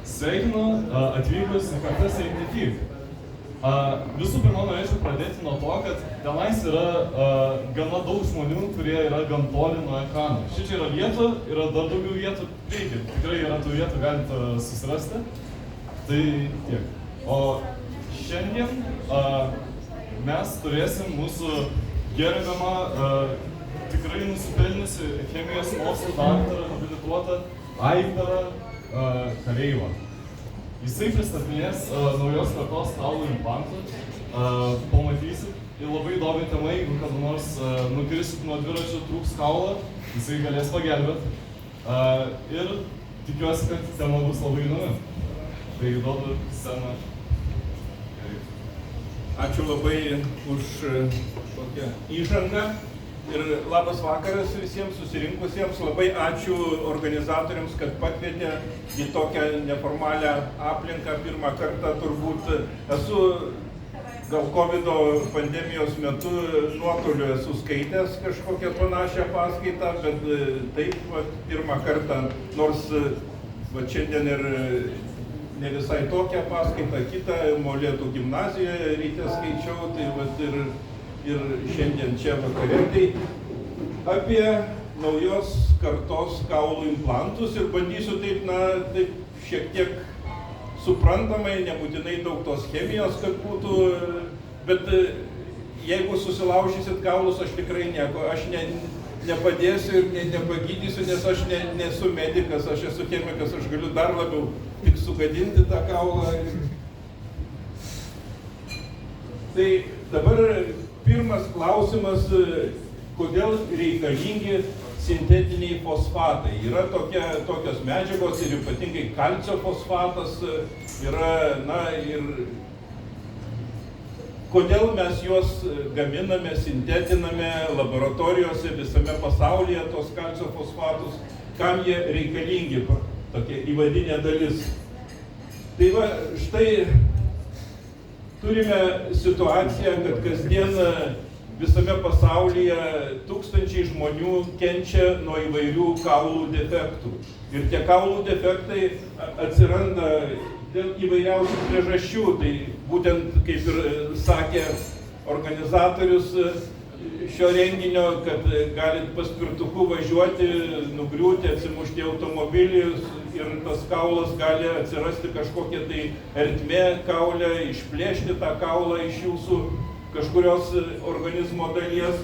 Sveikinu atvykus į kartas Initiative. Visų pirma, norėčiau pradėti nuo to, kad tenais yra gana daug žmonių, kurie yra gan toli nuo ekrano. Šičia yra vieta, yra dar daugiau vietų prieiti. Tikrai yra tų vietų, galite susirasti. Tai tiek. O šiandien mes turėsim mūsų gerbiamą, tikrai nusipelniusi chemijos mokslų daktarą, habilituotą Aivarą Kareivą. Jisai pristatinės naujos kartos kaulų implantų, pamatysit ir labai įdomi tema, jeigu kada nors nukrisit nuo dviračio, trūks kaulą, jisai galės pagelbėti. Ir tikiuosi, kad tema bus labai įdomi. Tai duodu sceną. Ačiū labai už tokią įžangą ir labas vakaras visiems susirinkusiems. Labai ačiū organizatoriams, kad pakvietė į tokią neformalią aplinką. Pirmą kartą turbūt esu gal COVID pandemijos metu nuotoliu esu skaitęs kažkokią panašią paskaitą, bet taip pirmą kartą, nors šiandien ir ne visai tokią paskaitą, kitą Molėtų gimnazijoje ryte skaičiau, tai ir šiandien čia vakare, tai apie naujos kartos kaulų implantus ir bandysiu taip šiek tiek suprantamai, nebūtinai daug tos chemijos, kad būtų, bet jeigu susilaužysit kaulus, aš tikrai nieko, aš nepadėsiu ir nepagydysiu, nes aš nesu medikas, aš esu chemikas, aš galiu dar labiau tik sugadinti tą kaulą. Tai dabar pirmas klausimas, kodėl reikalingi sintetiniai fosfatai. Yra tokios medžiagos ir ypatingai kalcio fosfatas yra, ir kodėl mes juos gaminame, sintetiname laboratorijose visame pasaulyje, tos kalcio fosfatus, kam jie reikalingi, tokia įvadinė dalis. Tai va, štai turime situaciją, kad kasdien visame pasaulyje tūkstančiai žmonių kenčia nuo įvairių kaulų defektų. Ir tie kaulų defektai atsiranda dėl įvairiausių priežasčių. Tai būtent, kaip ir sakė organizatorius šio renginio, kad galit paspirtuku važiuoti, nugriūti, atsimušti automobilį ir tas kaulas gali atsirasti kažkokia tai ertmė kaule, išplėšti tą kaulą iš jūsų kažkurios organizmo dalies.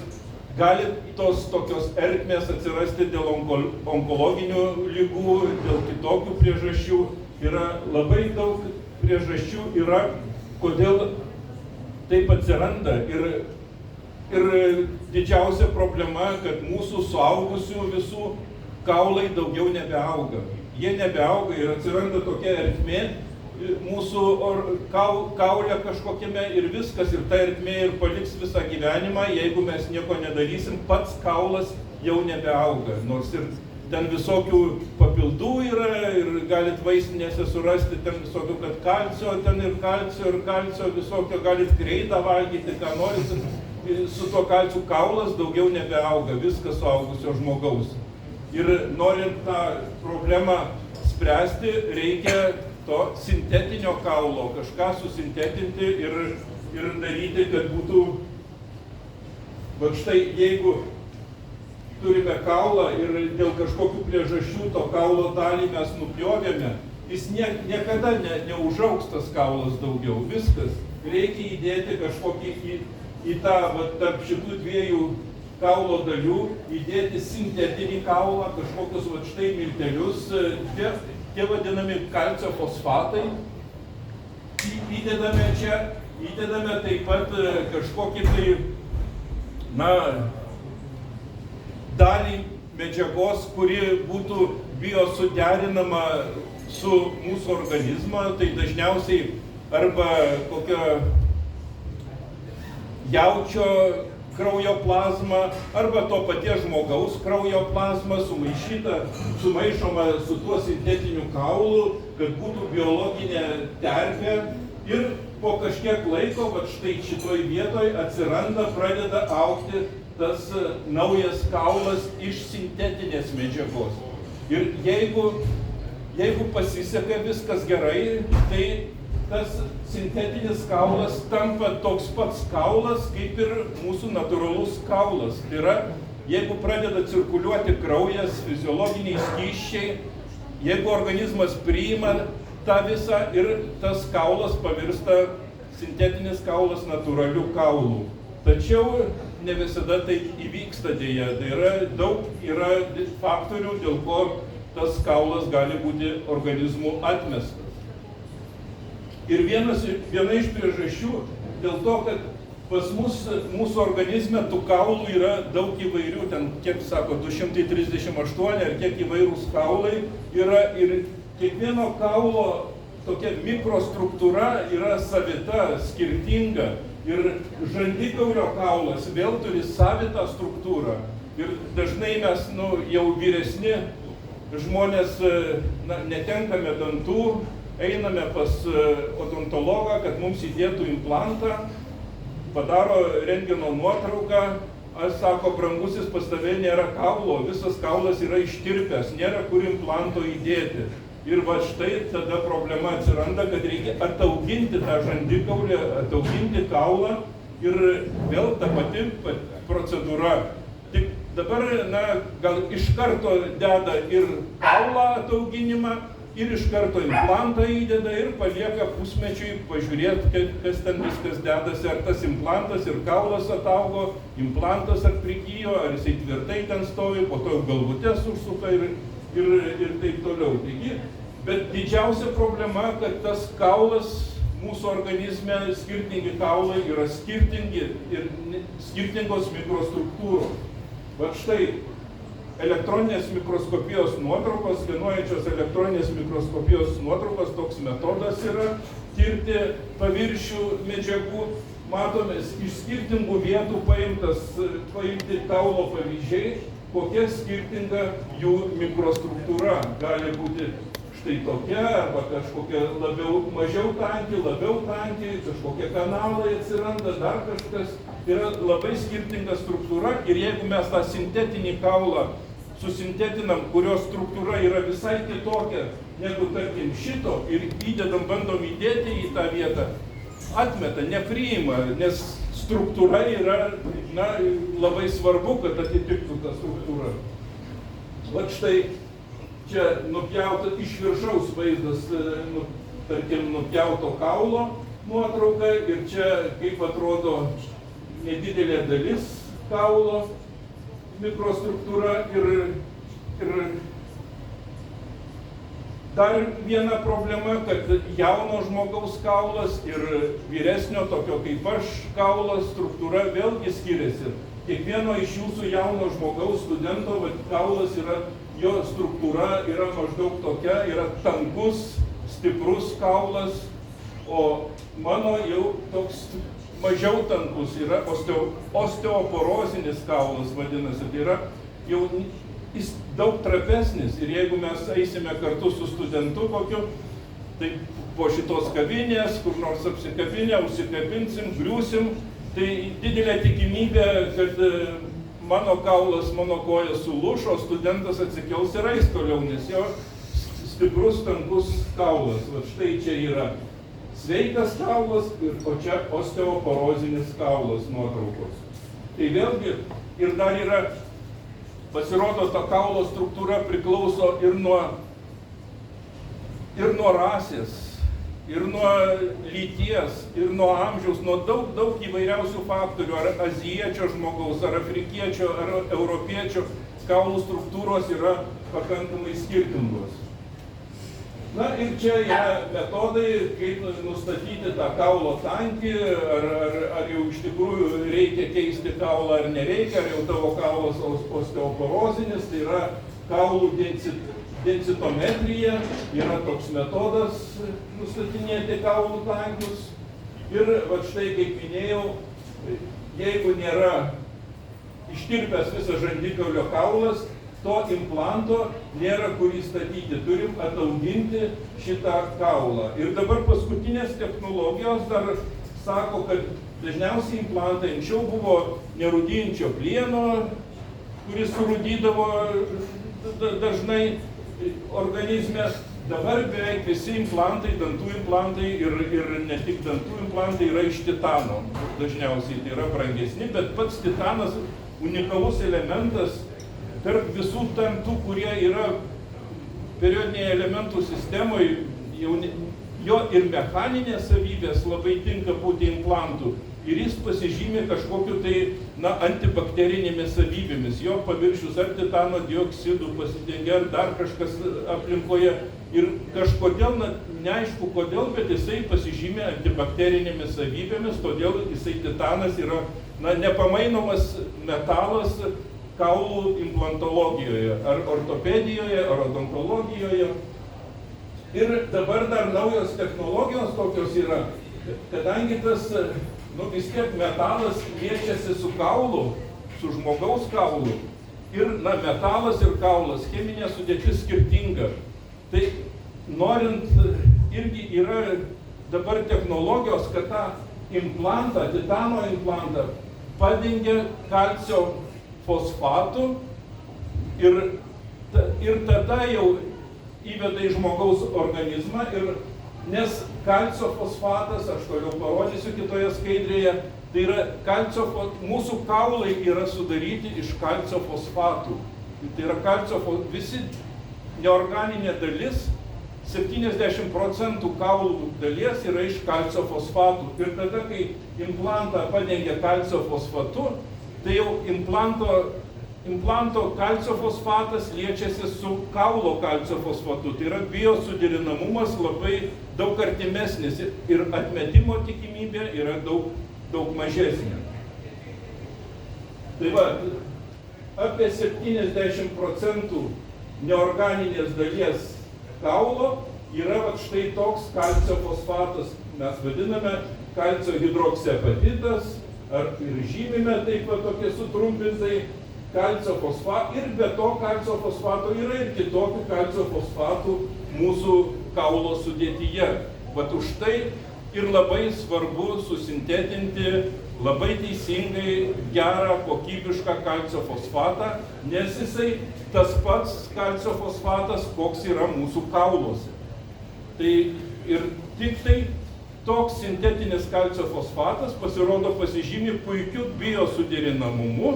Gali tos tokios ertmės atsirasti dėl onkologinių ligų, dėl kitokių priežasčių. Yra labai daug priežasčių, kodėl taip atsiranda. Ir didžiausia problema, kad mūsų suaugusių visų kaulai daugiau nebeauga. Jie nebeauga ir atsiranda tokia ertmė mūsų kaulė kažkokiame ir viskas, ir ta ertmė ir paliks visą gyvenimą. Jeigu mes nieko nedarysim, pats kaulas jau nebeauga. Nors ir ten visokių papildų yra ir galit vaistinėse surasti ten visokių, kad kalcio, ten ir kalcio visokio, galit kreidą valgyti, ką norit. Su to kalciu kaulas daugiau nebeauga, viskas suaugusio žmogaus. Ir norint tą problemą spręsti, reikia to sintetinio kaulo, kažką susintetinti ir daryti, kad būtų, bet štai jeigu turime kaulą ir dėl kažkokių priežasčių to kaulo dalį mes nupjovėme, jis niekada neužaugs tas kaulas daugiau, viskas. Reikia įdėti kažkokį į tą, tarp šitų dviejų kaulo dalių, įdėti sintetinį kaulą, kažkokius štai miltelius, tie vadinami kalcio fosfatai. Įdedame čia, įdedame taip pat kažkokį tai, dalį medžiagos, kuri būtų biosuderinama su mūsų organizmu, tai dažniausiai arba kokio jaučio kraujo plazma, arba to paties žmogaus kraujo plazma sumaišoma su tuo sintetiniu kaulu, kad būtų biologinė terpė. Ir po kažkiek laiko, štai šitoj vietoj pradeda augti tas naujas kaulas iš sintetinės medžiagos. Ir jeigu jeigu pasiseka viskas gerai, tai tas sintetinis kaulas tampa toks pats kaulas, kaip ir mūsų natūralus kaulas. Tai yra, jeigu pradeda cirkuliuoti kraujas, fiziologiniai skysčiai, jeigu organizmas priima tą visą ir tas kaulas pavirsta, sintetinis kaulas, natūralių kaulų. Tačiau ne visada tai įvyksta dėja. Tai yra faktorių, dėl ko tas kaulas gali būti organizmų atmestas. Ir viena iš priežasčių dėl to, kad pas mūsų organizme tų kaulų yra daug įvairių, ten kiek sako 238 ar kiek įvairūs kaulai yra ir kiekvieno kaulo tokia mikrostruktūra yra savita, skirtinga. Ir žandikaulio kaulas vėl turi savitą struktūrą. Ir dažnai mes jau vyresni žmonės netenkame dantų, einame pas odontologą, kad mums įdėtų implantą, padaro rentgeno nuotrauką, aš sako, brangusis, pas tave nėra kaulo, visas kaulas yra ištirpęs, nėra kur implanto įdėti. Ir va štai tada problema atsiranda, kad reikia atauginti tą žandikaulį, atauginti kaulą ir vėl ta pati procedūra. Tik dabar, gal iš karto deda ir kaulą atauginimą, ir iš karto implantą įdeda ir palieka pusmečiui pažiūrėti, kas ten viskas dedasi, ar tas implantas ir kaulas ataugo, implantas ar prigijo, ar jisai tvirtai ten stovi, po to galvutės užsuka ir taip toliau. Taigi, bet didžiausia problema, kad tas kaulas mūsų organizme, skirtingi kaulai yra skirtingi ir skirtingos mikrostruktūros. Va štai elektroninės mikroskopijos nuotraukos, skenuojančios elektroninės mikroskopijos nuotraukos, toks metodas yra tirti paviršių medžiagų. Matome, iš skirtingų vietų paimti kaulo pavyzdžiai, kokia skirtinga jų mikrostruktūra gali būti štai tokia, arba kažkokia mažiau tanki, kažkokie kanalai atsiranda, dar kažkas. Yra labai skirtinga struktūra ir jeigu mes tą sintetinį kaulą susintetinam, kurios struktūra yra visai kitokia negu, tarkim, šito ir įdedam, bandom įdėti į tą vietą, atmeta, nepriima, nes struktūra yra, labai svarbu, kad atitiktų tą struktūrą. Vat štai čia nupjauta iš viršaus vaizdas, tarkim, nupjauto kaulo nuotrauka ir čia kaip atrodo nedidelė dalis kaulo mikrostruktūra ir dar viena problema, kad jauno žmogaus kaulas ir vyresnio tokio kaip aš kaulo struktūra vėlgi skiriasi. Kiekvieno iš jūsų jauno žmogaus studento kaulas yra, jo struktūra yra maždaug tokia, yra tankus, stiprus kaulas, o mano jau toks mažiau tankus yra osteoporozinis kaulas vadinasi, tai yra jau jis daug trapesnis ir jeigu mes eisime kartu su studentu kokiu, tai po šitos kavinės, kur nors apsikabinę, užsikabinsim, griūsim, tai didelė tikimybė, kad mano kaulas, mano koja sulūš, o studentas atsikels ir eis toliau, nes jo stiprus, tankus kaulas, va štai čia yra sveikas kaulas, o čia osteoporozinis kaulas nuotraukos. Tai vėlgi ir dar yra, pasirodo, ta kaulo struktūra priklauso ir nuo rasės, ir nuo lyties, ir nuo amžiaus, nuo daug įvairiausių faktorių, ar azijiečio žmogaus, ar afrikiečio, ar europiečio kaulų struktūros yra pakankamai skirtingos. Na ir čia yra metodai, kaip nustatyti tą kaulo tankį, ar jau iš tikrųjų reikia keisti kaulą ar nereikia, ar jau tavo kaulas osteoporozinis, tai yra kaulų densitometrija, yra toks metodas nustatinėti kaulų tankius. Ir va štai, kaip minėjau, jeigu nėra ištirpęs visas žandikaulio kaulas, to implanto nėra kur įstatyti, turim atauginti šitą kaulą. Ir dabar paskutinės technologijos dar sako, kad dažniausiai implantai anksčiau buvo nerūdijančio plieno, kuris surūdydavo dažnai organizme. Dabar beveik visi implantai, dantų implantai ir ne tik dantų implantai yra iš titano. Dažniausiai tai yra brangesni, bet pats titanas unikalus elementas tarp visų tų, kurie yra periodinėje elementų sistemoje, jo ir mechaninės savybės labai tinka būti implantų. Ir jis pasižymė kažkokiu tai, antibakterinėmis savybėmis. Jo paviršius ar titano dioksidų pasidengia, ar dar kažkas aplinkoje. Ir kažkodėl, neaišku kodėl, bet jisai pasižymė antibakterinėmis savybėmis, todėl jisai titanas yra, nepamainomas metalas kaulų implantologijoje, ar ortopedijoje, ar odontologijoje. Ir dabar dar naujos technologijos tokios yra, kadangi tas, vis tiek metalas liečiasi su kaulu, su žmogaus kaulu. Ir, metalas ir kaulas, cheminė sudėtis skirtinga. Tai norint, irgi yra dabar technologijos, kad tą implantą, titano implantą, padengia kalcio fosfatu ir tada jau įveda į žmogaus organizmą, nes kalcio fosfatas, aš toliau parodysiu kitoje skaidrėje, tai yra mūsų kaulai yra sudaryti iš kalcio fosfatų. Tai yra visi neorganinė dalis, 70% kaulų dalies yra iš kalcio fosfatų. Ir tada, kai implantą padengia kalcio fosfatu, tai jau implanto kalcio fosfatas liečiasi su kaulo kalcio fosfatu. Tai yra biosuderinamumas labai daug artimesnis ir atmetimo tikimybė yra daug mažesnė. Tai va, apie 70% neorganinės dalies kaulo yra štai toks kalcio fosfatas. Mes vadiname kalcio hidroksepatitas, ir žymime taip pat tokie sutrumpintai kalcio fosfatų. Ir be to kalcio fosfato yra ir kitokių kalcio fosfatų mūsų kaulo sudėtyje. Vat už tai ir labai svarbu susintetinti labai teisingai gerą, kokybišką kalcio fosfatą, nes jisai tas pats kalcio fosfatas, koks yra mūsų kauluose. Tai ir tik tai toks sintetinis kalcio fosfatas pasirodo pasižymi puikiu biosuderinamumu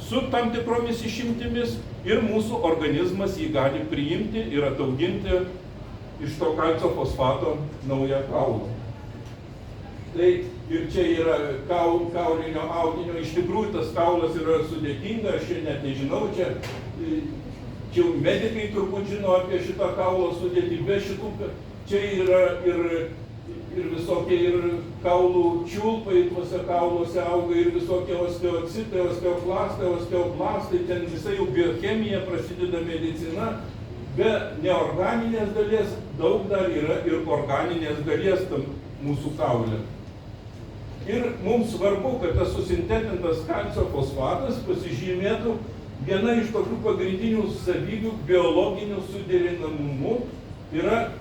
su tam tikromis išimtimis ir mūsų organizmas jį gali priimti ir atauginti iš to kalcio fosfato naują kaulą. Tai ir čia yra kaulinio audinio, iš tikrųjų tas kaulas yra sudėtinga, aš čia net nežinau, čia medikai turbūt žino apie šitą kaulo sudėtį, be šitų, čia yra ir visokie ir kaulų čiulpai, tuose kauluose auga ir visokie osteocitai, osteoblastai, ten visa jau biochemija, prasideda medicina, be neorganinės dalies daug dar yra ir organinės dalies tam mūsų kaule. Ir mums svarbu, kad tas susintetintas kalcio fosfatas pasižymėtų viena iš tokių pagrindinių savybių biologinių suderinamumu, yra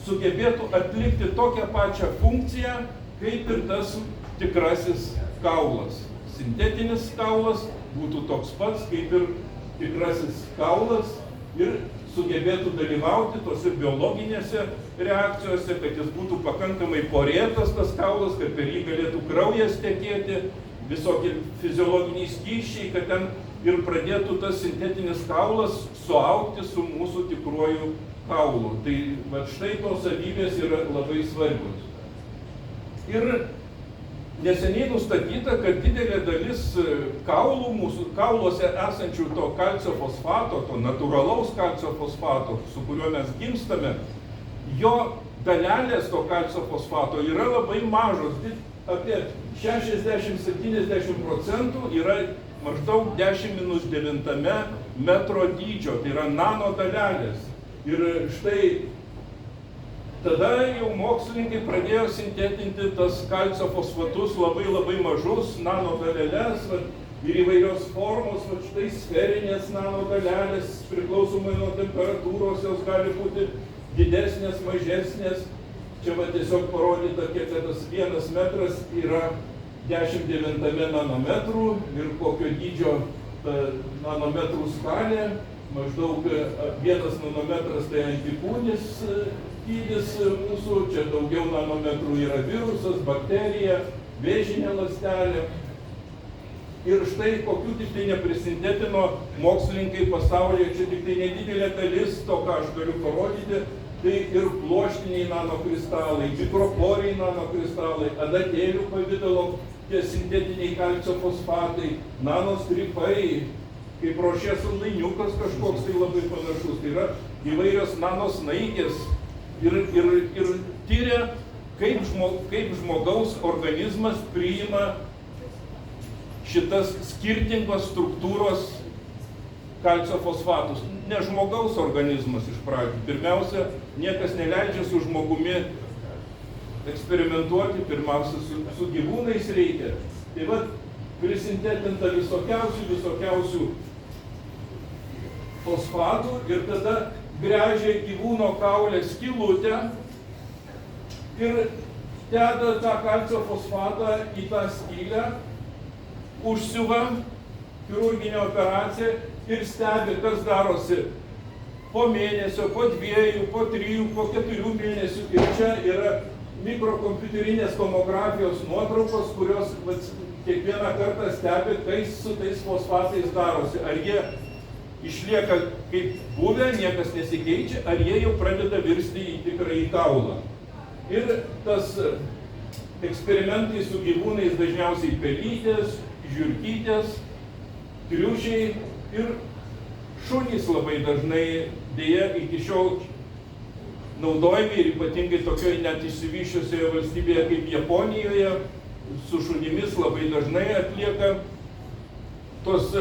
sugebėtų atlikti tokią pačią funkciją, kaip ir tas tikrasis kaulas. Sintetinis kaulas būtų toks pats, kaip ir tikrasis kaulas ir sugebėtų dalyvauti tose biologinėse reakcijose, kad jis būtų pakankamai porėtas tas kaulas, kad per jį galėtų kraujas tekėti, visokie fiziologiniai skysčiai, kad ten ir pradėtų tas sintetinis kaulas suaugti su mūsų tikruoju kaulu. Tai va štai tos savybės yra labai svarbios. Ir neseniai nustatyta, kad didelė dalis kaulų, mūsų kauluose esančių to kalcio fosfato, to natūralaus kalcio fosfato, su kuriuo mes gimstame, jo dalelės to kalcio fosfato yra labai mažos, apie 60–70% yra maždaug 10⁻⁹ metro dydžio, tai yra nano dalelės. Ir štai tada jau mokslininkai pradėjo sintetinti tas kalcio fosfatus labai mažus nano daleles ir įvairios formos, štai sferinės nano dalelės, priklausomai nuo temperatūros, jos gali būti didesnės, mažesnės. Čia tiesiog parodyta, kiek tas 1 metras yra 10⁹ nanometrų ir kokio dydžio ta nanometrų skalė. maždaug 1 nanometras tai antikūnis dydis mūsų, čia daugiau nanometrų yra virusas, bakterija, vėžinė ląstelė. Ir štai kokių tik tai neprisintetino mokslininkai pasaulyje, čia tik tai nedidelė dalis to, ką aš galiu parodyti, tai ir pluoštiniai nanokristalai, mikroporiai nanokristalai, adatėlių pavidalo tie sintetiniai kalcio fosfatai, nanostripai, kaip rošės saldainiukas kažkoks tai labai panašus, tai yra įvairios nanosnaigės ir tyria, kaip žmogaus organizmas priima šitas skirtingos struktūros kalcio fosfatus. Ne žmogaus organizmas iš pradžių. Pirmiausia, niekas neleidžia su žmogumi eksperimentuoti, pirmiausia, su gyvūnais reikia. Tai vat prisintetinta visokiausių fosfatų ir tada gręžia gyvūno kaulę skylutę ir deda tą kalcio fosfatą į tą skylę, užsiuva chirurginę operaciją ir stebi, kas darosi po mėnesio, po 2, po 3, po 4 mėnesių. Ir čia yra mikrokompiuterinės tomografijos nuotraukos, kurios kiekvieną kartą stebi, kas su tais fosfatais darosi. Ar jie išlieka kaip buvę, niekas nesikeičia, ar jie jau pradeda virsti į tikrąjį kaulą. Ir tas eksperimentai su gyvūnais dažniausiai pelytės, žiurkytės, triušiai ir šunys labai dažnai dėja iki šiol naudojami ir ypatingai tokioje net išsivysčiusioje valstybėje kaip Japonijoje su šunimis labai dažnai atlieka tos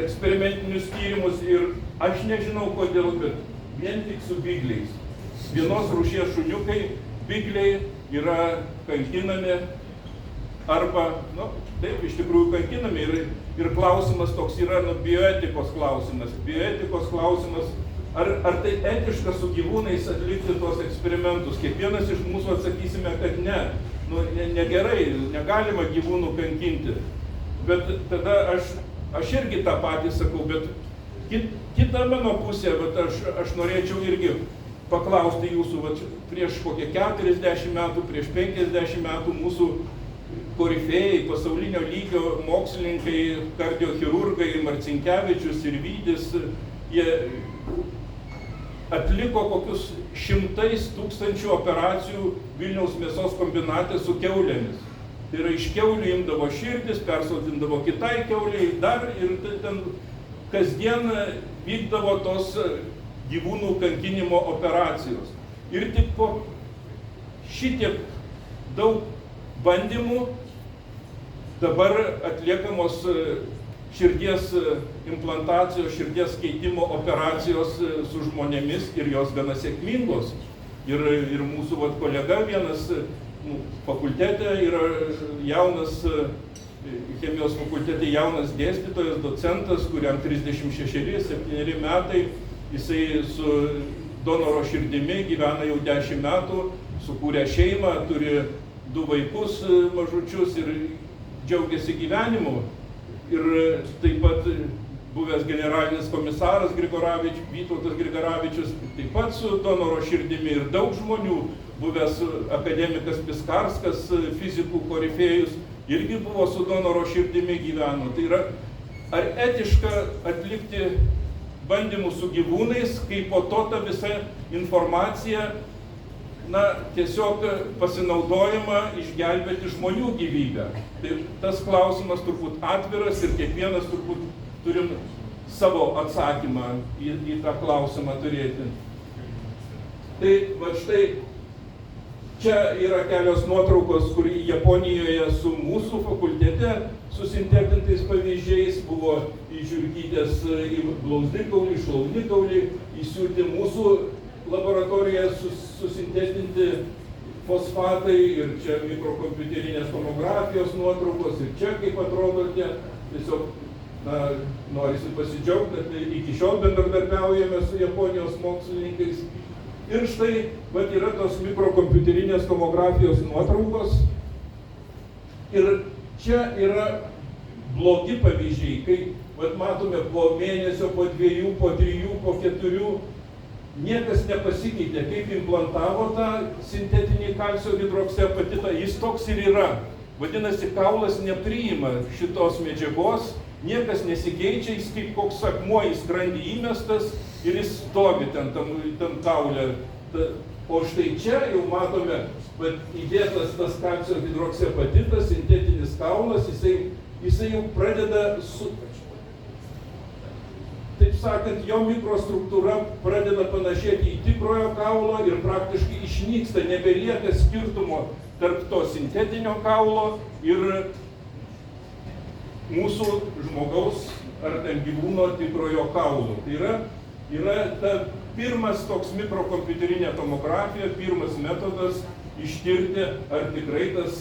eksperimentinius tyrimus ir aš nežinau kodėl, bet vien tik su bigliais. Vienos rūšies šuniukai, bigliai yra kankinami arba, taip, iš tikrųjų kankinami ir klausimas toks yra, bioetikos klausimas. Bioetikos klausimas, ar tai etiška su gyvūnais atlikti tuos eksperimentus. Kiekvienas iš mūsų atsakysime, kad ne. Negerai, negalima gyvūnų kankinti. Bet tada aš irgi tą patį sakau, bet kita mano pusė, aš norėčiau irgi paklausti jūsų, prieš kokią 40 metų, prieš 50 metų mūsų korifėjai, pasaulinio lygio mokslininkai, kardiochirurgai, Marcinkevičius ir Vydis, jie atliko kokius 100 000 operacijų Vilniaus mėsos kombinate su kiaulėmis. Tai yra iš kiaulių imdavo širdis, persodindavo kitai kiauliai, dar ir ten kasdien vykdavo tos gyvūnų kankinimo operacijos. Ir tik po šitiek daug bandymų dabar atliekamos širdies implantacijos, širdies keitimo operacijos su žmonėmis ir jos gana sėkmingos. Ir mūsų kolega vienas fakultete yra jaunas, chemijos fakultete jaunas dėstytojas, docentas, kuriam 36-7 metai, jisai su donoro širdimi gyvena jau 10 metų, sukūrė šeimą, turi 2 vaikus mažučius ir džiaugiasi gyvenimu. Ir taip pat buvęs generalinis komisaras Vytautas Grigoravičius, taip pat su donoro širdimi ir daug žmonių, buvęs akademikas Piskarskas, fizikų korifėjus, irgi buvo su donoro širdimi gyveno. Tai yra, ar etiška atlikti bandymus su gyvūnais, kai po to ta visa informacija tiesiog pasinaudojama išgelbėti žmonių gyvybę. Tai tas klausimas turbūt atviras ir kiekvienas turbūt turim savo atsakymą į tą klausimą turėti. Tai štai čia yra kelios nuotraukos, kur Japonijoje su mūsų fakultete susintetintais pavyzdžiais buvo į žiurkytės, į blauzdikaulį, šlaunikaulį, įsiūti mūsų laboratorijoje susintetinti fosfatai ir čia mikrokompiuterinės tomografijos nuotraukos ir čia kaip atrodo tie, tiesiog norisi pasidžiaugti, kad iki šiol bendradarbiaujame su Japonijos mokslininkais. Ir štai yra tos mikrokompiuterinės tomografijos nuotraukos ir čia yra blogi pavyzdžiai, kai vat matome po mėnesio, po 2, po 3, po 4, niekas nepasikeitė, kaip implantavo tą sintetinį kalcio hidroksapatitą, jis toks ir yra. Vadinasi, kaulas nepriima šitos medžiagos, niekas nesikeičia, jis kaip koks akmuo į skrandį įmestas ir jis stovi ten tam kaule. O štai čia jau matome, kad įdėtas tas kalcio hidroksapatitas, sintetinis kaulas, jisai jau pradeda taip sakant, jo mikrostruktūra pradeda panašėti į tikrojo kaulo ir praktiškai išnyksta, nebelieka skirtumo tarp to sintetinio kaulo ir mūsų žmogaus ar ten gyvūno tikrojo kaulo. Tai yra ta pirmas toks mikrokompiuterinė tomografija, pirmas metodas ištirti, ar tikrai tas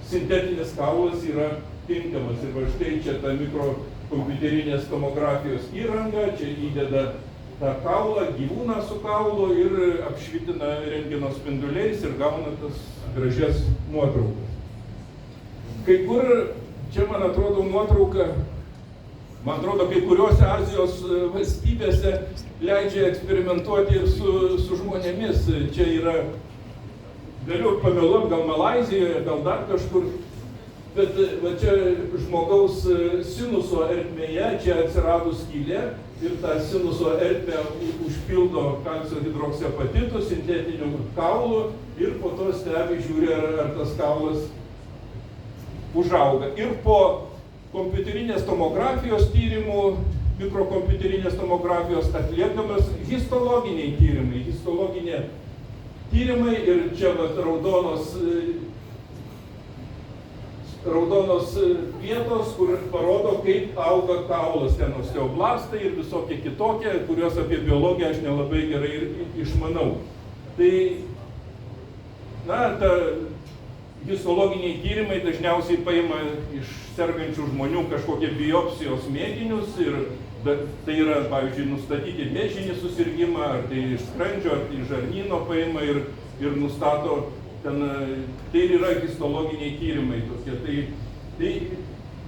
sintetinis kaulas yra tinkamas. Ir va štai čia ta mikrokompiuterinės tomografijos įranga, čia įdeda tą kaulą, gyvūną su kaulu ir apšvitina rentgeno spinduliais ir gauna tas gražias nuotraukas. Kai kur, čia man atrodo nuotrauka, man atrodo, kai kuriuose Azijos valstybėse leidžia eksperimentuoti ir su žmonėmis. Čia yra, galiu pameluoti, gal Malaizijoje, gal dar kažkur, bet va čia žmogaus sinuso ertmėje, čia atsiradus skylė ir tą sinuso ertmę užpildo kalcio hidroksapatitu, sintetiniu kaulu ir po to stebi, žiūri, ar tas kaulas užauga. Ir po kompiuterinės tomografijos tyrimų, mikrokompiuterinės tomografijos atliekamas histologiniai tyrimai ir čia vat raudonos vietos, kur parodo, kaip auga kaulas, ten osteoblastai ir visokie kitokie, kuriuos apie biologiją aš nelabai gerai išmanau. Tai, ta histologiniai tyrimai dažniausiai paima iš sergančių žmonių kažkokie biopsijos mėginius ir tai yra, pavyzdžiui, nustatyti vėžinį susirgymą, ar tai iš skrandžio, ar tai iš žarnyno paima ir nustato ten, tai yra histologiniai tyrimai tokie. Tai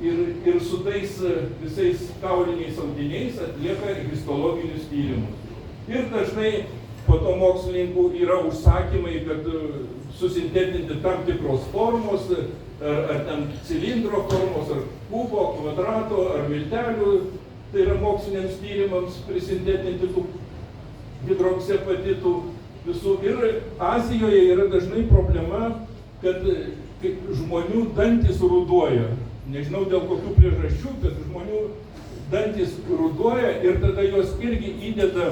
ir su tais visais kauliniais audiniais atlieka histologinius tyrimus. Ir dažnai po to mokslininkų yra užsakymai, kad susintetinti tam tikros formos, ar ten cilindro formos, ar kubo, kvadrato, ar miltelių, tai yra moksliniams tyrimams prisintetinti tų hidroksapatitų visų. Ir Azijoje yra dažnai problema, kad žmonių dantys ruduoja. Nežinau dėl kokių priežasčių, bet žmonių dantys ruduoja ir tada juos irgi įdeda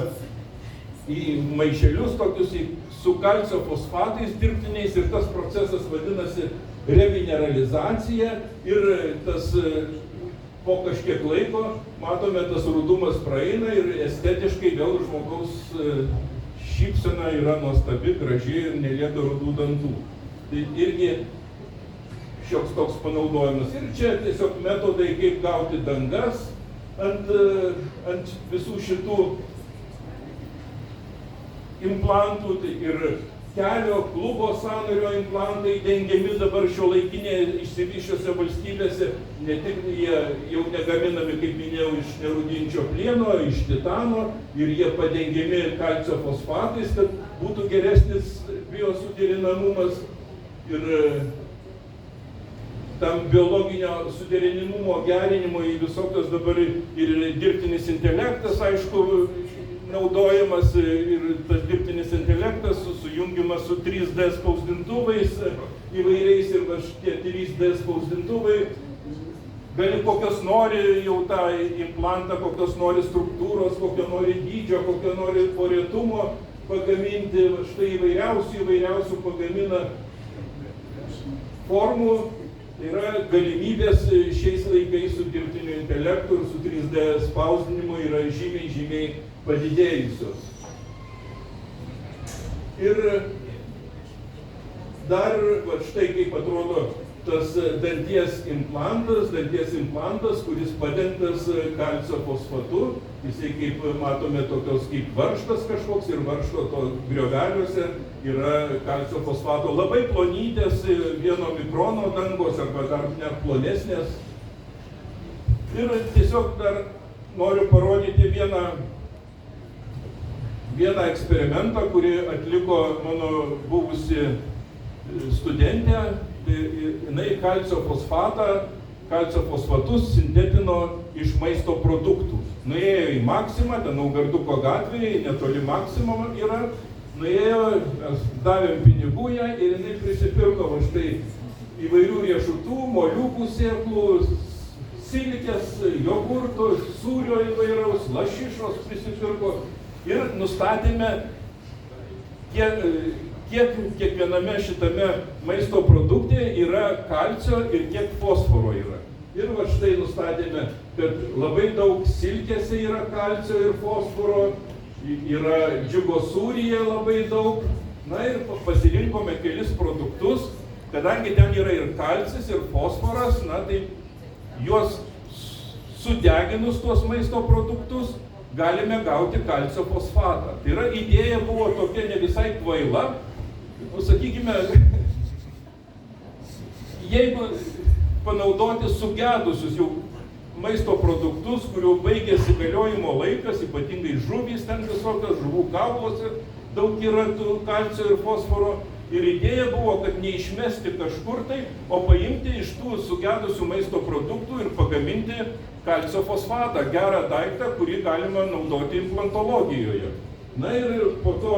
į maišelius tokius su kalcio fosfatais dirbtiniais ir tas procesas vadinasi remineralizacija ir tas po kažkiek laiko, matome, tas rudumas praeina ir estetiškai vėl žmogaus šypsena yra nuostabi, graži ir nelieka rudų dantų. Tai irgi šioks toks panaudojimas. Ir čia tiesiog metodai, kaip gauti dangas ant visų šitų implantų ir kelio, klubo sąnario implantai dengiami dabar šiuolaikinėje išsivysčiusiose valstybėse, ne tik jie jau negaminami, kaip minėjau, iš nerūdinčio plieno, iš titano ir jie padengiami kalcio fosfatais, kad būtų geresnis biosuderinamumas ir tam biologinio suderinimumo gerinimui visokios dabar ir dirbtinis intelektas, aišku, naudojamas ir tas dirbtinis intelektas sujungiamas su 3D spausdintuvais įvairiais ir va šitie 3D spausdintuvai gali kokios nori jau tą implantą, kokios nori struktūros, kokio nori dydžio, kokio nori porėtumo pagaminti, va štai įvairiausių pagamina formų. Tai yra galimybės šiais laikais su dirbtiniu intelektu ir su 3D spausdinimu yra žymiai padidėjusios. Ir dar, va štai kaip atrodo tas danties implantas, kuris padengtas kalcio fosfatu. Jisai, kaip matome, tokios kaip varžtas kažkoks ir varžto to grioveliuose yra kalcio fosfato labai plonytės 1 mikrono dangos arba dar net plonesnės. Ir tiesiog dar noriu parodyti vieną eksperimentą, kurį atliko mano buvusi studentė. Jinai kalcio fosfatus sintetino iš maisto produktų. Nuėjo į Maksimą, ten Naugarduko gatvėje, netoli Maksimo yra. Nuėjo, mes davėm pinigų jai ir jinai prisipirko štai įvairių riešutų, moliūkų sėklų, silkės, jogurtų, sūrio įvairaus, lašišos prisipirko. Ir nustatėme, kiek kiekviename šitame maisto produkte yra kalcio ir kiek fosforo yra. Ir va štai nustatėme, kad labai daug silkėse yra kalcio ir fosforo, yra džiugo sūryje labai daug. Na ir pasirinkome kelis produktus, kadangi ten yra ir kalcis, ir fosforas, na tai juos sudeginus tuos maisto produktus galime gauti kalcio fosfatą. Tai yra idėja buvo tokia ne visai kvaila. Sakykime, jeigu panaudoti sugedusius jau maisto produktus, kurių baigėsi galiojimo laikas, ypatingai žuvys ten visokios, žuvų kauluose daug yra tų kalcio ir fosforo. Ir idėja buvo, kad neišmesti kažkur tai, o paimti iš tų sugedusių maisto produktų ir pagaminti kalcio fosfatą, gerą daiktą, kurį galima naudoti implantologijoje. Na ir po to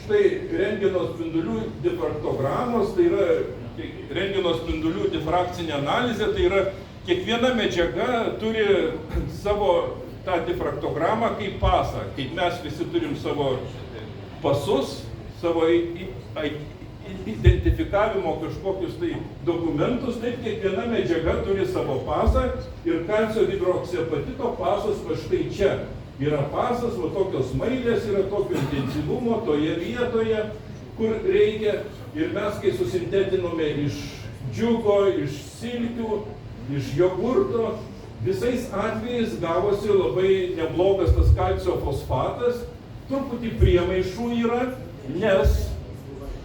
štai rentgeno spindulių difraktogramos, tai yra rentgeno spindulių difrakcinė analizė, tai yra kiekviena medžiaga turi savo tą difraktogramą kaip pasą, kaip mes visi turim savo pasus, savo identifikavimo kažkokius tai dokumentus, taip kiekviena medžiaga turi savo pasą ir kalcio hidroksiapatito pasas va štai čia. Yra pasas, va tokios mailės, yra tokio intensyvumo toje vietoje, kur reikia. Ir mes, kai susintetinome iš džiugo, iš silkių, iš jogurto, visais atvejais gavosi labai neblogas tas kalcio fosfatas. Truputį priemaišų yra, nes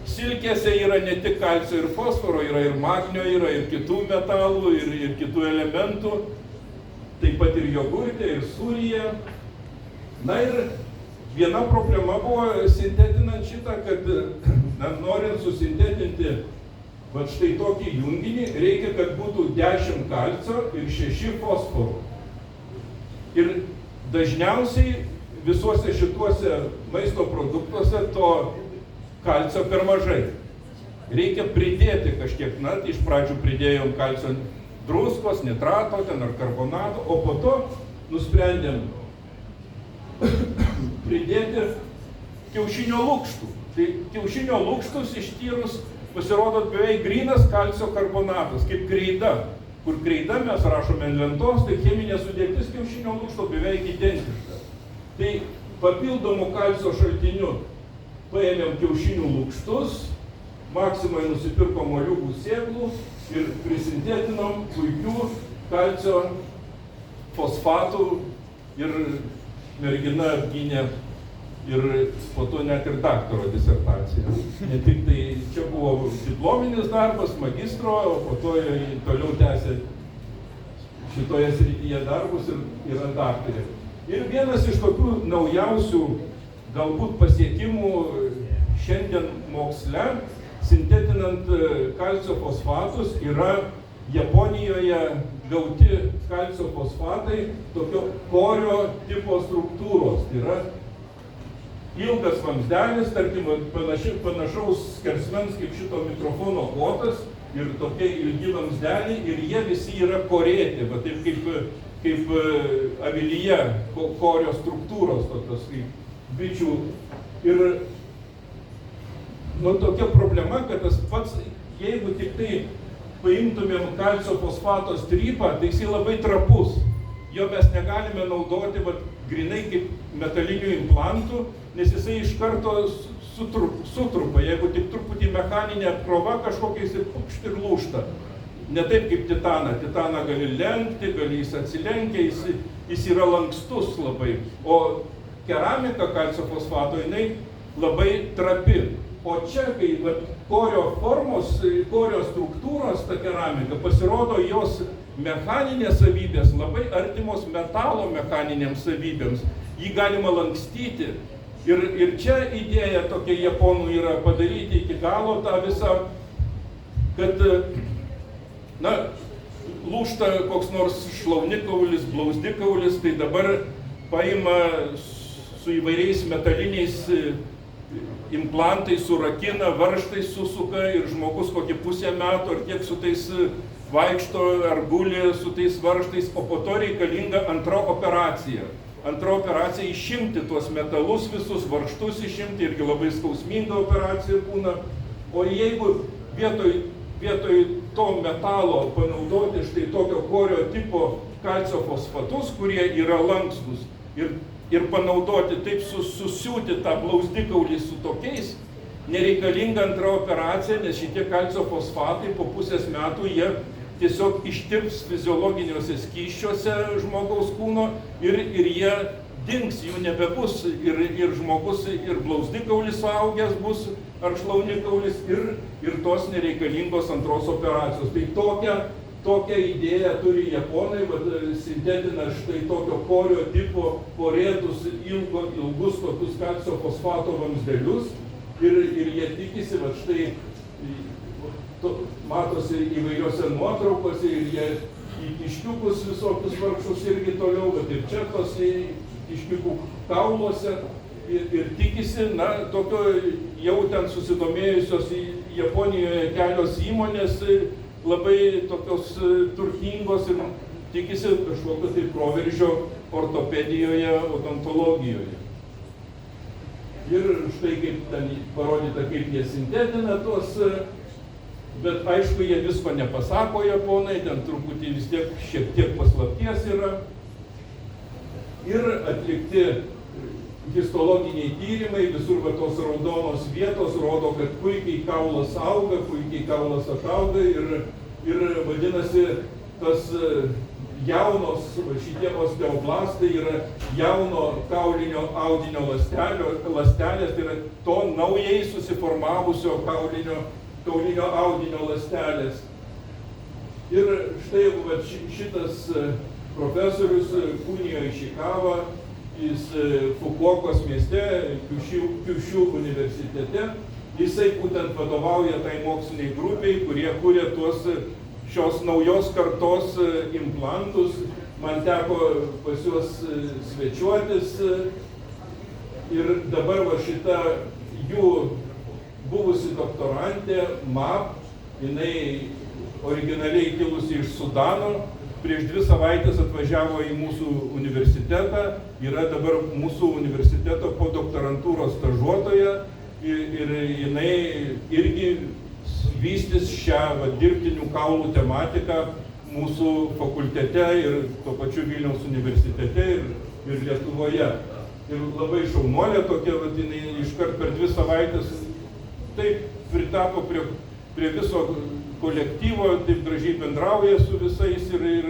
silkėse yra ne tik kalcio ir fosforo, yra ir magnio, yra ir kitų metalų, ir kitų elementų. Taip pat ir jogurte, ir sūryje. Na ir viena problema buvo sintetinant šitą, kad norint susintetinti va štai tokį junginį, reikia, kad būtų 10 kalcio ir 6 fosforų. Ir dažniausiai visuose šituose maisto produktuose to kalcio per mažai. Reikia pridėti kažkiek, na, iš pradžių pridėjom kalcio druskos, nitrato ten ar karbonato, o po to nusprendėm pridėti kiaušinio lukštų. Tai kiaušinio lukštus ištyrus pasirodo beveik grynas kalcio karbonatas, kaip kreida. Kur kreida mes rašome ant lentos, tai cheminė sudėtis kiaušinio lukšto beveik identiška. Tai papildomų kalcio šaltinių paėmėm kiaušinių lukštus, Maksimai nusipirko moliūkų sėklų ir prisintetinom puikių kalcio fosfatų ir mergina apgynė ir po to net ir daktaro disertaciją. Ne tik tai čia buvo diplominis darbas, magistro, o po to toliau tęsė šitoje srityje darbus ir yra daktarė. Ir vienas iš tokių naujausių galbūt pasiekimų šiandien moksle, sintetinant kalcio fosfatus, yra Japonijoje gauti kalcio fosfatai tokio korio tipo struktūros. Tai yra ilgas vamzdelis, tarkim, panašaus skersmens kaip šito mikrofono kotas ir tokie ilgi vamzdeliai ir jie visi yra korėti, va taip kaip avilyje korio struktūros, tokios kaip bičių. Ir nu, tokia problema, kad tas pats, jeigu tik tai paimtumėm kalcio fosfato strypą, tai jisai labai trapus. Jo mes negalime naudoti grinai kaip metalinių implantų, nes jisai iš karto sutrupa. Jeigu tik truputį mechaninė apkrova kažkokia, jisai pukšt ir lūžta. Ne taip kaip titaną. Titaną gali lenkti, gali jis atsilenkia, jis yra lankstus labai. O keramika kalcio fosfato, jinai labai trapi. O čia, kai korio formos, korio struktūros ta keramika, pasirodo jos mechaninės savybės labai artimos metalo mechaninėms savybėms. Jį galima lankstyti. Ir čia idėja tokia japonų yra padaryti iki galo tą visą, kad, na, lūžta koks nors šlaunikaulis, blauzdikaulis, tai dabar paima su įvairiais metaliniais implantais, surakina, varžtais susuka ir žmogus kokį pusę metų ar kiek su tais vaikšto ar guli su tais varžtais, o po to reikalinga antra operacija. Antra operacija išimti tuos metalus, visus varžtus išimti, irgi labai skausminga operacija būna. O jeigu vietoj to metalo panaudoti štai tokio korio tipo kalcio fosfatus, kurie yra lankstus, ir panaudoti taip susiūti tą blauzdikaulį su tokiais, nereikalinga antra operacija, nes šitie kalcio fosfatai po pusės metų jie tiesiog ištirps fiziologiniuose skysčiuose žmogaus kūno ir jie dings, jų nebebus ir žmogus ir blauzdikaulis suaugęs bus ar šlaunikaulis ir tos nereikalingos antros operacijos. Tai tokią idėją turi japonai, sintetina štai tokio korio tipo porėtus ilgus tokius kalcio fosfato vamzdelius ir jie tikisi, štai matosi įvairiose nuotraukose ir jie į kiškiukus visokius vargšus irgi toliau, bet ir čia tos kiškiukų kauluose ir tikisi, na, tokio jau ten susidomėjusios Japonijoje kelios įmonės labai tokios turtingos ir tikisi kažkokio tai proveržio ortopedijoje, odontologijoje. Ir štai kaip ten parodyta, kaip jie sintetina tuos, bet aišku, jie visko nepasako japonai, ten truputį vis tiek šiek tiek paslapties yra. Ir atlikti histologiniai tyrimai, visur tos raudonos vietos rodo, kad puikiai kaulas auga, puikiai kaulas atauga ir vadinasi, tas jaunos, šitie osteoblastai yra jauno kaulinio audinio ląstelės, tai yra to naujai susiformavusio kaulinio audinio ląstelės. Ir štai šitas profesorius Kunijo Išikava, jis Fukuokos mieste, Kyushu universitete, jisai būtent vadovauja tai moksliniai grupiai, kurie kūrė šios naujos kartos implantus. Man teko pas juos svečiuotis ir dabar šita jų buvusi doktorantė MAP, jinai originaliai kilusi iš Sudano, prieš 2 savaitės atvažiavo į mūsų universitetą, yra dabar mūsų universiteto podoktorantūros stažuotoja ir jinai irgi vystys šią dirbtinių kaulų tematiką mūsų fakultete ir tuo pačiu Vilniaus universitete ir Lietuvoje. Ir labai šaunuolė tokia, jinai iškart per 2 savaitės taip pritapo prie viso kolektyvo, taip gražiai bendrauja su visais ir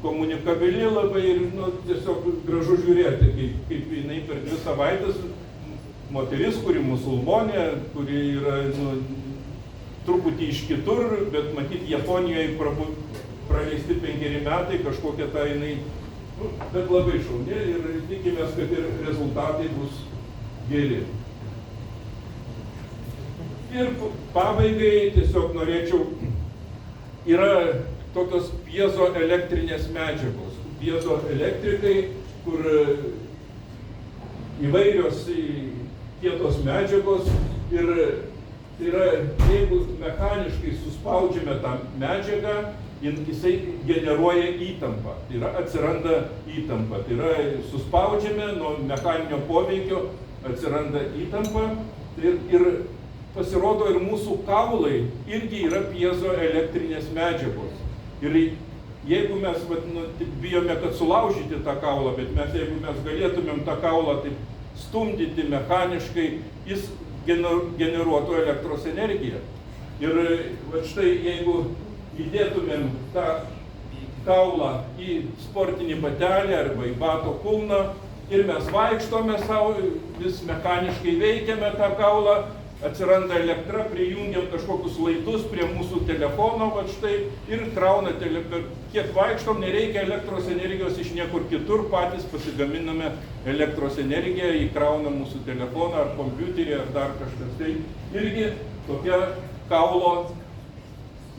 komunikabili labai ir tiesiog gražu žiūrėti, kaip jinai per 2 savaitės moteris, kuri musulmonė, kuri yra truputį iš kitur, bet matyt Japonijoje praleisti 5 metai, kažkokia ta jinai, bet labai šauni ir tikimės, kad ir rezultatai bus geri. Ir pabaigai tiesiog norėčiau, yra tokios piezoelektrinės medžiagos, piezoelektrikai, kur įvairios kietos medžiagos ir tai yra, jeigu mechaniškai suspaudžiame tą medžiagą, jisai generuoja įtampą, tai yra atsiranda įtampa, tai yra suspaudžiame nuo mechaninio poveikio, atsiranda įtampa ir pasirodo ir mūsų kaulai irgi yra piezoelektrinės medžiagos. Ir jeigu mes bijome, kad sulaužyti tą kaulą, bet jeigu mes galėtumėm tą kaulą taip stumdyti mechaniškai, jis generuotų elektros energiją. Ir štai jeigu įdėtumėm tą kaulą į sportinį batelį arba į bato kulną ir mes vaikštome savo, vis mechaniškai veikiame tą kaulą, atsiranda elektra, prijungiam kažkokius laidus prie mūsų telefono, va štai, ir krauna kiek vaikštom, nereikia elektros energijos iš niekur kitur, patys pasigaminame elektros energiją, įkrauna mūsų telefoną ar kompiuterį ar dar kažkas. Tai irgi tokia kaulo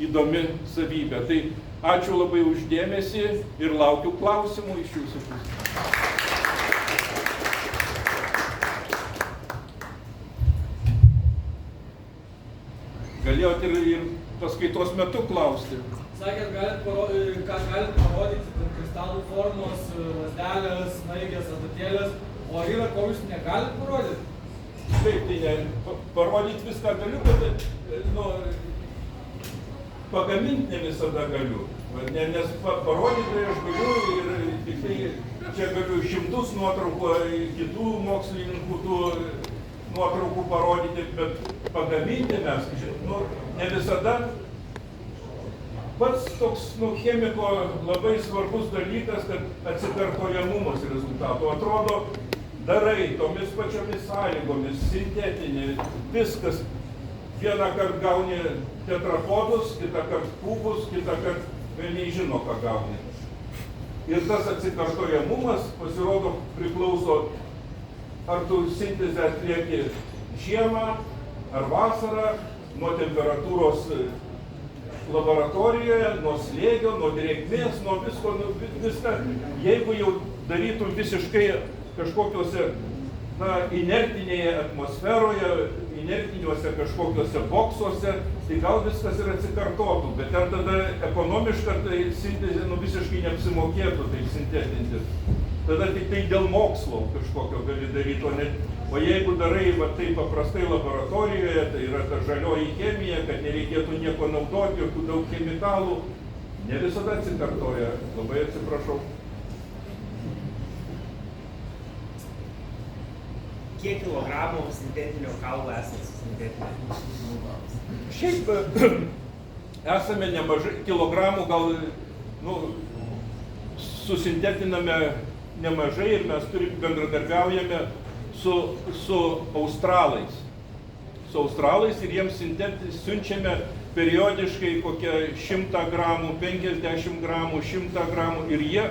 įdomi savybė. Tai ačiū labai už dėmesį ir laukiu klausimų iš jūsų pusės. Galėjot ir paskaitos metu klausti. Sakėt, ką galit parodyti, kristalų formos, lazdelės, snaigės, adatėlės, o yra, ko jūs negalit parodyti? Taip, tai ne, parodyti viską galiu, bet pagaminti ne visada galiu. Nes parodyti tai aš galiu ir tik tai čia galiu šimtus nuotraukų, kitų mokslininkų tų nuotraukų parodyti, bet pagaminti mes, ne visada. Pats toks chemiko labai svarbus dalykas, kad atsikartojamumas rezultato. Atrodo, darai tomis pačiomis sąlygomis, sintetinė, viskas. Vieną kartą gauni tetrapodus, kitą kartą kubus, kitą kartą velniai žino, ką gauni. Ir tas atsikartojamumas, pasirodo, priklauso, ar tu sintezę atlieki žiemą ar vasarą, nuo temperatūros laboratorijoje, nuo slėgio, nuo drėgmės, nuo visko, viską. Jeigu jau darytum visiškai kažkokiuose inertinėje atmosferoje, inertiniuose kažkokiuose boksuose, tai gal viskas ir atsikartotų, bet ten tada ekonomiška tai sintezė visiškai neapsimokėtų taip sintetinti. Tada tik tai dėl mokslo kažkokio gali daryti, o jeigu darai taip paprastai laboratorijoje, tai yra ta žalioji chemija, kad nereikėtų nieko naudoti, jokių daug chemikalų, ne visada atsikartoja. Labai atsiprašau. Kiek kilogramų sintetinio kaulo esate susintetinę? Šiaip esame nemažai, kilogramų gal susintetiname nemažai ir mes bendradarbiaujame su australais. Su australais ir jiems siunčiame periodiškai kokią 100 gramų, 50 gramų, 100 gramų ir jie,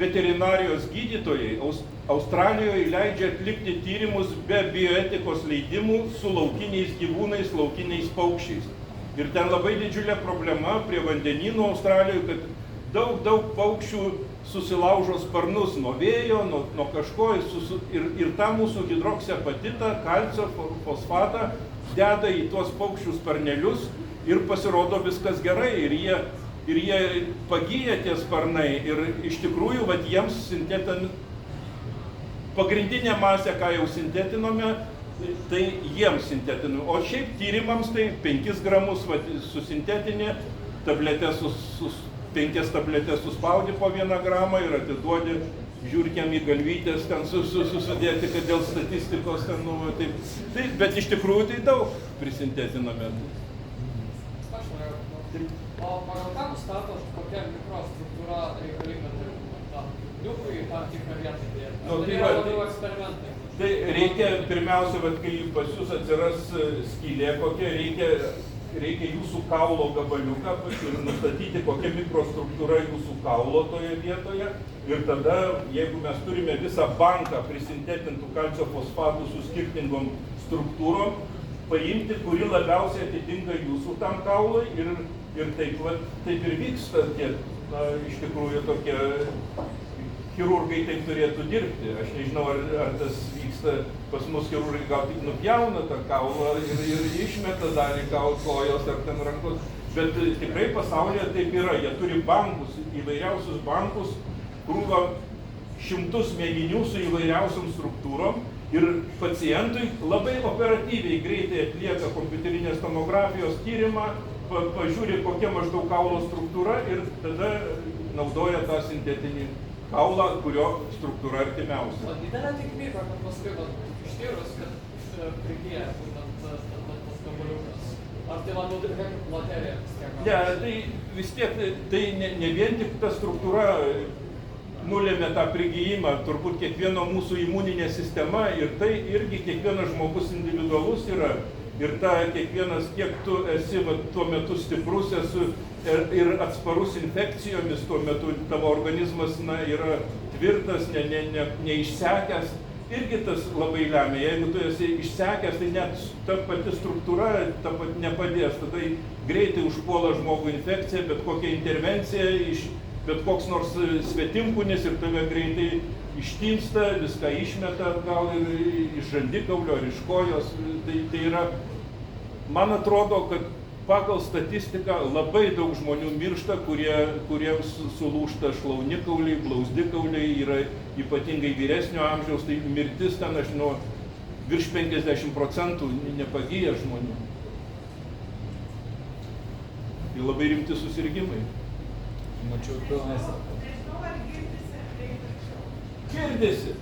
veterinarijos gydytojai, Australijoje leidžia atlikti tyrimus be bioetikos leidimų su laukiniais gyvūnais, laukiniais paukščiais. Ir ten labai didžiulė problema prie vandenynų Australijoje, kad daug paukščių susilaužo sparnus nuo vėjo, nuo kažko ir tą mūsų hidroksiapatitą, kalcio fosfatą deda į tuos paukščių sparnelius ir pasirodo viskas gerai ir jie pagyja tie sparnai ir iš tikrųjų jiems sintetinami pagrindinė masė, ką jau sintetinome, tai jiems sintetiname. O šiaip tyrimams tai 5 gramus susintetinė, 5 tabletės suspaudi po 1 gramą ir atiduodi žiūrkiam į galvytės ten susidėti, kad dėl statistikos ten, taip, bet iš tikrųjų tai daug prisintetiname. O pagal ką nustatot, kokia mikrostruktūra reikalinga liukui tam tikrą vietą dėti? Tai yra labiau eksperimentai. Tai reikia pirmiausia, kai pas jūs atsiras skylė kokia, reikia jūsų kaulo gabaliuką ir nustatyti, kokia mikrostruktūra jūsų kaulo toje vietoje. Ir tada, jeigu mes turime visą banką prisintetintų kalcio fosfatų su skirtingom struktūrom, paimti, kuri labiausiai atitinka jūsų tam kaului ir taip ir vyksta tie, iš tikrųjų tokie chirurgai taip turėtų dirbti. Aš nežinau, ar tas vyksta, pas mus chirurgai gal tik nupjauna tą kaulą ir išmeta dalį kojos ar ten rankos, bet tikrai pasaulyje taip yra. Jie turi bankus, įvairiausius bankus, krūvą šimtus mėginių su įvairiausiom struktūrom ir pacientui labai operatyviai greitai atlieka kompiuterinės tomografijos tyrimą, pažiūri, kokia maždaug kaulo struktūra ir tada naudoja tą sintetinį kaulą, kurio struktūra artimiausia. O didelė tikimybė, kad paskui ištyrus, kad prigyja būtent tas gabaliukas. Ar tai labiau kaip loterija vis tiek? Ne, tai vis tiek, tai ne vien tik ta struktūra nulėmė tą prigijimą, turbūt kiekvieno mūsų imuninė sistema ir tai irgi kiekvienas žmogus individualus yra. Ir ta kiekvienas, kiek tu esi tuo metu stiprus, ir atsparus infekcijomis, tuo metu tavo organizmas yra tvirtas, neišsekęs, irgi tas labai lemia. Jeigu tu esi išsekęs, tai net ta pati struktūra nepadės, tada greitai užpuola žmogų infekcija, bet kokia intervencija, bet koks nors svetimkūnis ir tave greitai ištinsta, viską išmeta atgal ir iš žandikaulio ar iš kojos. Tai yra, man atrodo, kad pagal statistiką labai daug žmonių miršta, kuriems sulūžta šlaunikauliai, blauzdikauliai, yra ypatingai vyresnio amžiaus, tai mirtis ten, aš žinau, virš 50% nepagyja žmonių. Tai labai rimti susirgimai. Mačiau pilnas. Girdisi.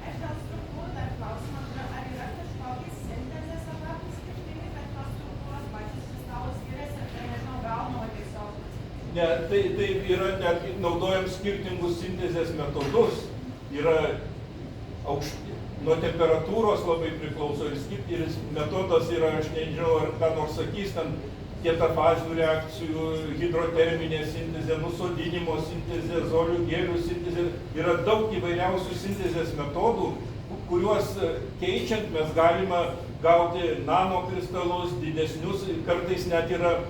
Aš gal struktūrų dar klausimą, ar yra kažkokiais sintezės etapais skirtingi, kad tos struktūros pačios kristalų skiriasi, ar tai nežinau, gaunama tiesiog? Ne, tai yra, net naudojam skirtingus sintezės metodus. Yra nuo temperatūros labai priklauso ir metodas yra, aš nežinau, ar ką nors sakys, ten kietafazinių reakcijų, hidroterminė sintezė, nusodinimo sintezė, zolių gėlių sintezė. Yra daug įvairiausių sintezės metodų, kuriuos keičiant mes galime gauti nanokristalus, didesnius. Kartais net yra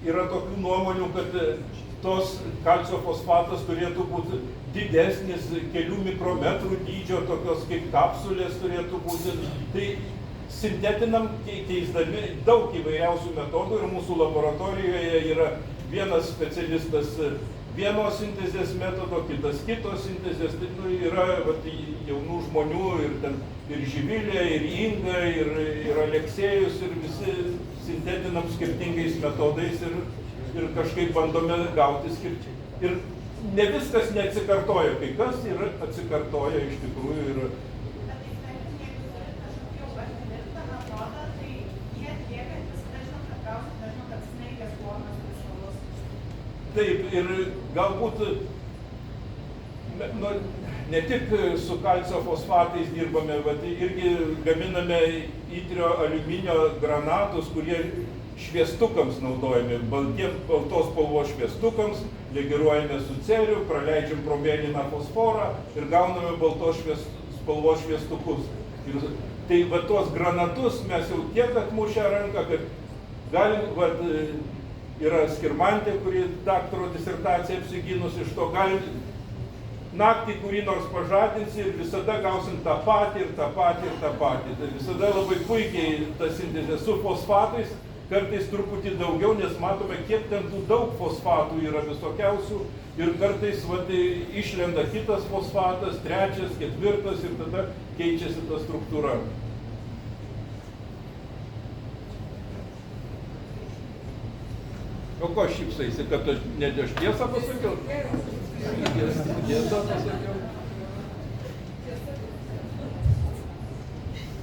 tokių nuomonių, kad tos kalcio fosfatas turėtų būti didesnis, kelių mikrometrų dydžio, tokios kaip kapsulės turėtų būti. Tai sintetinam, keisdami daug įvairiausių metodų ir mūsų laboratorijoje yra vienas specialistas vieno sintezės metodo, kitas kitos sintezės. Tai yra jaunų žmonių ir Živilė, ir Inga, ir Aleksėjus, ir visi sintetinam skirtingais metodais ir kažkaip bandome gauti skirčiai. Ir ne viskas neatsikartoja, kai kas ir atsikartoja iš tikrųjų. Ir taip, ir galbūt ne tik su kalcio fosfatais dirbame, bet irgi gaminame itrio aliuminio granatus, kurie šviestukams naudojami, baltos spalvos šviestukams, legiruojame su ceriu, praleidžiam pro mėlyną fosforą ir gauname baltos spalvos šviestukus. Tai tuos granatus mes jau tiek atmušę ranką, kad galim, yra Skirmantė, kuri daktaro disertaciją apsigynus iš to, galim naktį kurį nors pažadinsi ir visada gausim tą patį ir tą patį ir tą patį. Tai visada labai puikiai ta sintezė su fosfatais, kartais truputį daugiau, nes matome, kiek ten tų daug fosfatų yra visokiausių ir kartais išlenda kitas fosfatas, trečias, ketvirtas ir tada keičiasi ta struktūra. O ko šypsaisi, kad aš tiesą pasakiau? Tiesą pasakiau.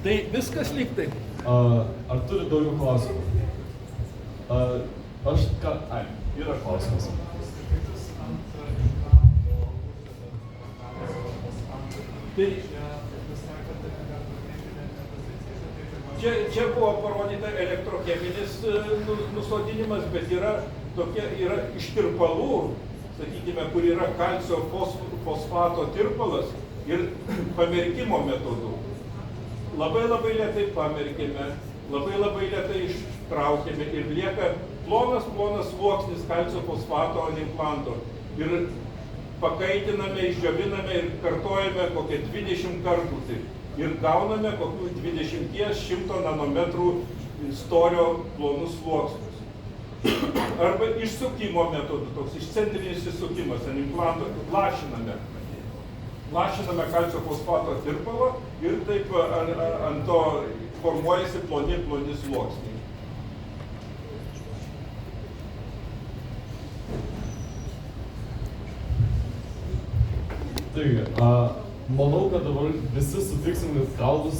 Tai viskas lyg taip. Ar turi daugiau klausimų? Yra klausimas. Tai čia buvo parodyta elektrocheminis nusodinimas, bet yra iš tirpalų, sakykime, kur yra kalcio fosfato tirpalas ir pamerkimo metodu. Labai lėtai pamerkėme, labai lėtai ištraukėme ir lieka plonas sluoksnis kalcio fosfato ant implanto. Ir pakaitiname, išdžioviname ir kartojame kokią 20 kartų. Ir gauname kokių 20-100 nanometrų storio plonus sluoksnius. Arba išsukimo metodu, toks išcentrinis įsukimas ant implanto, lašiname kalcio fosfato tirpalą ir taip ant to formuojasi ploni sluoksniai. Taigi, manau, kad dabar visi sutiksim, kad kaulus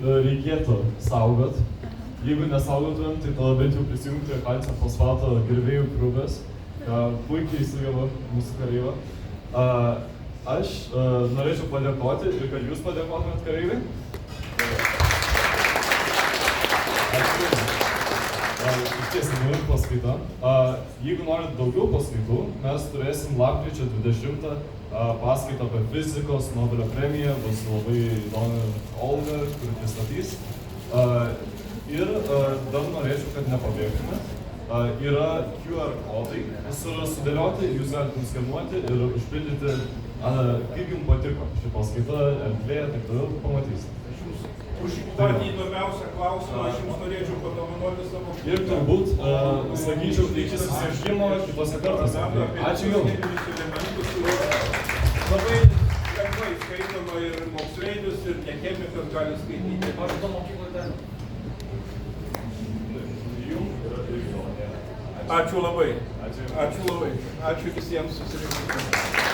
reikėtų saugot. Jeigu nesaugotumėm, tai tada bent jau prisijungti kalcio fosfato gerbėjų grupės, ką puikiai sugeba mūsų kareiva. Aš norėčiau padėkoti ir kad jūs padėkotumėt kareiviai. Ačiū. Išties įdomi paskaita. Jeigu norit daugiau paskaitų, mes turėsim lapkričio 20 paskaitą apie fizikos Nobelio premiją, bus labai įdomi Olga, kuri pristatys. Ir dar norėčiau, kad nepabėgtume. Yra QR kodai, visur sudėlioti, jūs galite nuskenuoti ir užpildyti, kaip jums patiko ši paskaita, erdvė, taip toliau, pamatysite. Už patį įdomiausią klausimą aš jums norėčiau padovanoti savo knygą. Ir turbūt, sakyčiau, iki susitikimo kitose kartuose. Ačiū jums. Labai lengvai skaitoma ir moksleivis, ir nechemikas gali skaityti. Aš to mokyklą ten. Ačiū labai. Ačiū. Ačiū labai. Ačiū visiems susirinkusiems.